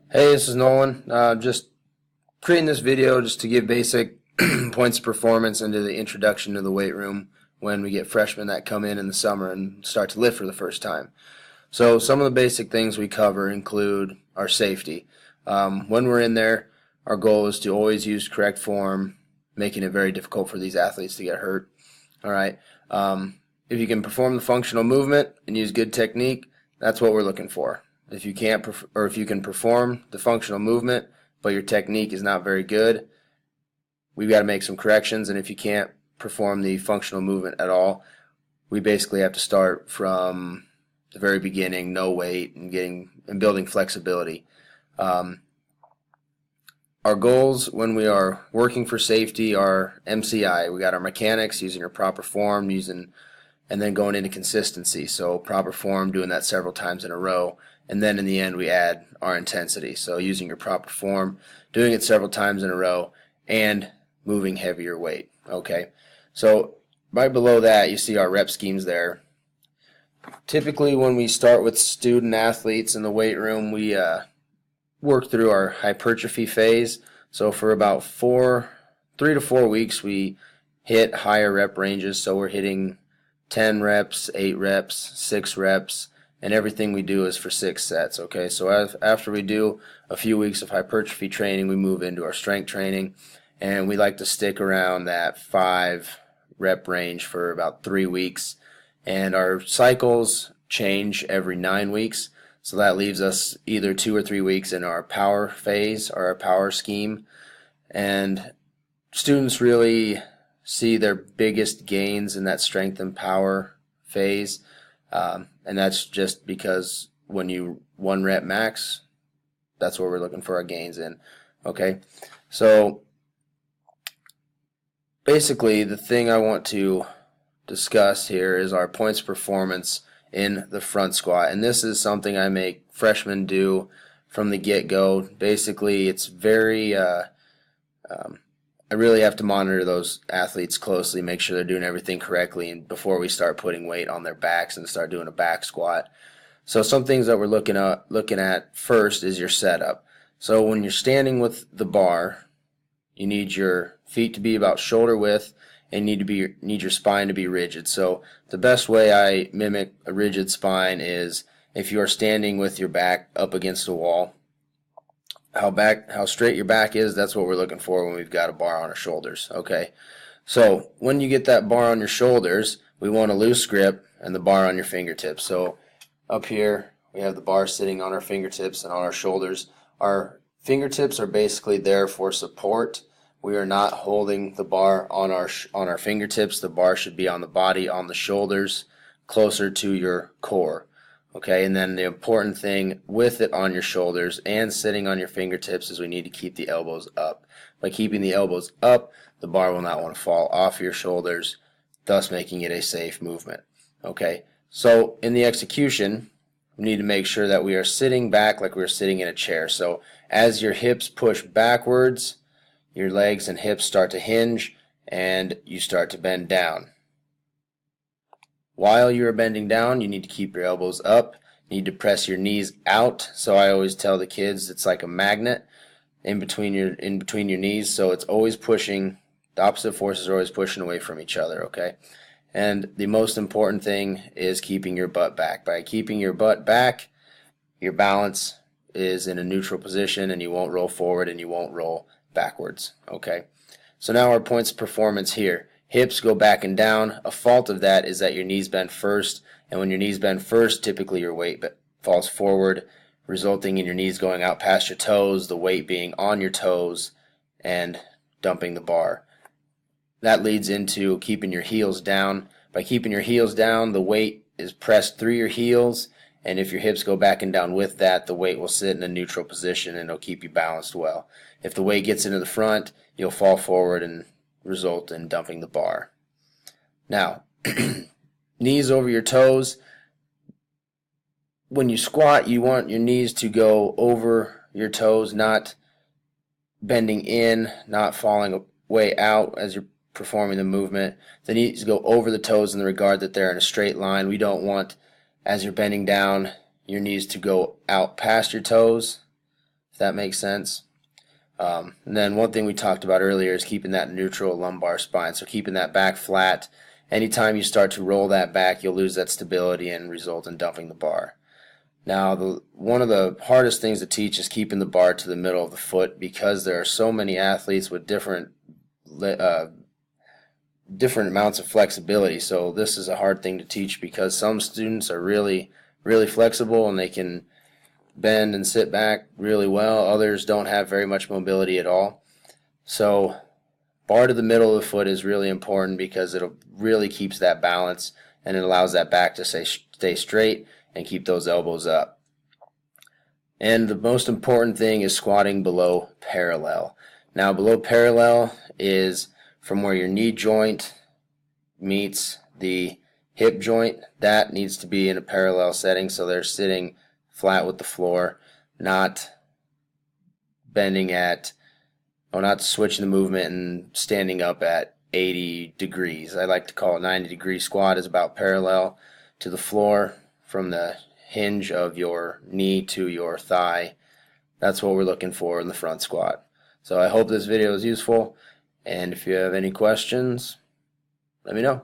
Hey, this is Nolan. Just creating this video just to give basic points of performance into the introduction to the weight room when we get freshmen that come in the summer and start to lift for the first time. So some of the basic things we cover include our safety. When we're in there, our goal is to always use correct form, making it very difficult for these athletes to get hurt. All right. If you can perform the functional movement and use good technique, that's what we're looking for. If you can't, or if you can perform the functional movement, but your technique is not very good, we've got to make some corrections. And if you can't perform the functional movement at all, we basically have to start from the very beginning, no weight, and building flexibility. Our goals when we are working for safety are MCI. We got our mechanics, using your proper form, and then going into consistency. So proper form, doing that several times in a row. And then in the end, we add our intensity. So using your proper form, doing it several times in a row, and moving heavier weight. Okay. So right below that, you see our rep schemes there. Typically, when we start with student athletes in the weight room, we work through our hypertrophy phase. So for about 3 to 4 weeks, we hit higher rep ranges. So we're hitting 10 reps, 8 reps, 6 reps, and everything we do is for 6 sets. Okay, so after we do a few weeks of hypertrophy training, we move into our strength training, and we like to stick around that 5 rep range for about 3 weeks. And our cycles change every 9 weeks. So that leaves us either 2 or 3 weeks in our power phase or our power scheme. And students really see their biggest gains in that strength and power phase. And that's just because when you 1 rep max, that's where we're looking for our gains in. Okay, so basically the thing I want to discuss here is our points performance in the front squat, and this is something I make freshmen do from the get-go. Basically, it's very I really have to monitor those athletes closely, make sure they're doing everything correctly, and before we start putting weight on their backs and start doing a back squat. So some things that we're looking at first is your setup. So when you're standing with the bar, you need your feet to be about shoulder width, and need your spine to be rigid. So the best way I mimic a rigid spine is if you are standing with your back up against a wall. How straight your back is, that's what we're looking for when we've got a bar on our shoulders. Okay, so when you get that bar on your shoulders, we want a loose grip and the bar on your fingertips. So up here we have the bar sitting on our fingertips and on our shoulders. Our fingertips are basically there for support. We are not holding the bar on our fingertips. The bar should be on the body, on the shoulders, closer to your core. Okay, and then the important thing with it on your shoulders and sitting on your fingertips is we need to keep the elbows up. By keeping the elbows up, the bar will not want to fall off your shoulders, thus making it a safe movement. Okay, so in the execution, we need to make sure that we are sitting back like we're sitting in a chair. So as your hips push backwards, your legs and hips start to hinge and you start to bend down. While you are bending down, you need to keep your elbows up. You need to press your knees out. So I always tell the kids it's like a magnet in between your knees. So it's always pushing. The opposite forces are always pushing away from each other. Okay, and the most important thing is keeping your butt back. By keeping your butt back, your balance is in a neutral position, and you won't roll forward and you won't roll backwards. Okay, so now our points of performance here. Hips go back and down. A fault of that is that your knees bend first, and when your knees bend first, typically your weight falls forward, resulting in your knees going out past your toes, the weight being on your toes, and dumping the bar. That leads into keeping your heels down. By keeping your heels down, the weight is pressed through your heels, and if your hips go back and down with that, the weight will sit in a neutral position and it'll keep you balanced well. If the weight gets into the front, you'll fall forward and result in dumping the bar. Now, knees over your toes. When you squat, you want your knees to go over your toes, not bending in, not falling way out as you're performing the movement. The knees go over the toes in the regard that they're in a straight line. We don't want, as you're bending down, your knees to go out past your toes, if that makes sense. And then one thing we talked about earlier is keeping that neutral lumbar spine, so keeping that back flat. Anytime you start to roll that back, you'll lose that stability and result in dumping the bar. Now, one of the hardest things to teach is keeping the bar to the middle of the foot, because there are so many athletes with different amounts of flexibility. So this is a hard thing to teach, because some students are really, really flexible and they can bend and sit back really well. Others don't have very much mobility at all. So bar to the middle of the foot is really important, because it really keeps that balance and it allows that back to stay straight and keep those elbows up. And the most important thing is squatting below parallel. Now, below parallel is from where your knee joint meets the hip joint. That needs to be in a parallel setting, so they're sitting flat with the floor, not bending not switching the movement and standing up at 80 degrees. I like to call it 90-degree squat is about parallel to the floor from the hinge of your knee to your thigh. That's what we're looking for in the front squat. So I hope this video is useful, and if you have any questions, let me know.